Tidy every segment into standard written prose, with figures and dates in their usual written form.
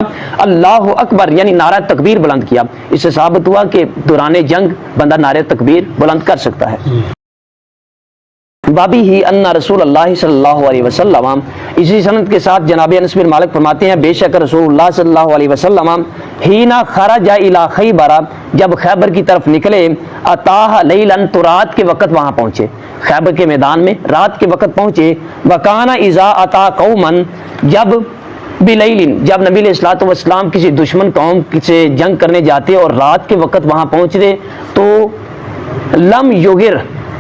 اللہ اکبر یعنی نعرہ تکبیر بلند کیا۔ اس سے ثابت ہوا کہ دوران جنگ بندہ نعرہ تکبیر بلند کر سکتا ہے۔ بابی ہی ان رسول اللہ صلی اللہ علیہ وسلم، اسی سند کے ساتھ جناب انس بن مالک فرماتے ہیں بے شک رسول اللہ صلی اللہ علیہ وسلم ہینا خرج الی خیبر، جب خیبر کی طرف نکلے، اتاہ لیلن، تو رات کے وقت وہاں پہنچے، خیبر کے میدان میں رات کے وقت پہنچے۔ وکان اذا اتا قوما، جب بلیلن، جب نبی علیہ الصلوۃ والسلام کسی دشمن قوم سے جنگ کرنے جاتے اور رات کے وقت وہاں پہنچتے تو لم یغر،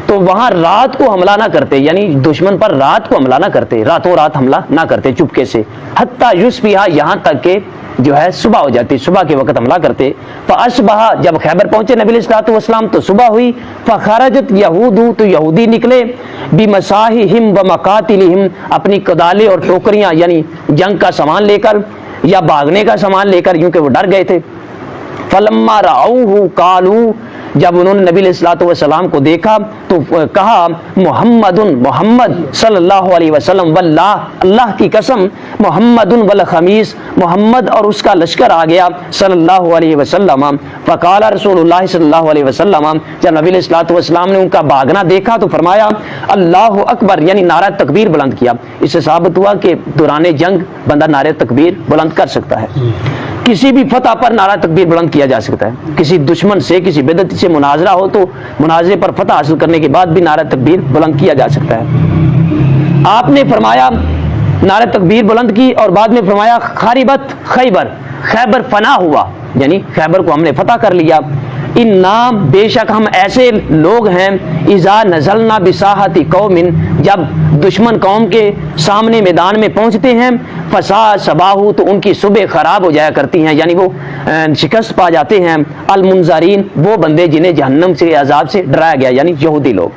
تو وہاں رات کو حملہ نہ کرتے، یعنی دشمن پر رات کو حملہ نہ کرتے، راتوں رات حملہ نہ کرتے چپکے سے، حتیٰ یصبح، یہاں تک کہ جو ہے صبح ہو جاتی، صبح کے وقت حملہ کرتے۔ فاصبح، جب خیبر پہنچے نبی علیہ الصلوۃ والسلام تو صبح ہوئی۔ فخرجت یہود، تو یہودی نکلے، بمصاحہم ومقاتلہم، اپنی کدالیں اور ٹوکریاں یعنی جنگ کا سامان لے کر یا بھاگنے کا سامان لے کر، یوں کہ وہ ڈر گئے تھے۔ فلما رأوہ قالوا، جب انہوں نے نبی علیہ الصلوۃ والسلام کو دیکھا تو کہا محمد، محمد صلی اللہ علیہ وسلم، واللہ، اللہ کی قسم، محمد والخمیس، محمد اور اس کا لشکر آ گیا صلی اللہ علیہ وسلم۔ فقال رسول اللہ صلی اللہ علیہ وسلم، جب نبی علیہ الصلوۃ والسلام نے ان کا بھاگنا دیکھا تو فرمایا اللہ اکبر یعنی نعرہ تکبیر بلند کیا۔ اس سے ثابت ہوا کہ دوران جنگ بندہ نعرہ تکبیر بلند کر سکتا ہے۔ کسی بھی فتح پر نعرہ تکبیر بلند کیا جا سکتا ہے، کسی دشمن سے، کسی بدعتی سے مناظرہ ہو تو مناظرے پر فتح حاصل کرنے کے بعد بھی نعرہ تکبیر بلند کیا جا سکتا ہے۔ آپ نے فرمایا نعرہ تکبیر بلند کی اور بعد میں فرمایا خاربت خیبر، خیبر فنا ہوا، یعنی خیبر کو ہم نے فتح کر لیا۔ انا، بے شک ہم ایسے لوگ ہیں، اذا نزلنا بساحت قوم، جب دشمن قوم کے سامنے میدان میں پہنچتے ہیں، فسا صباحو، تو ان کی صبح خراب ہو جایا کرتی ہیں، یعنی وہ شکست پا جاتے ہیں۔ المنذرین، وہ بندے جنہیں جہنم سے عذاب سے ڈرایا گیا، یعنی یہودی لوگ۔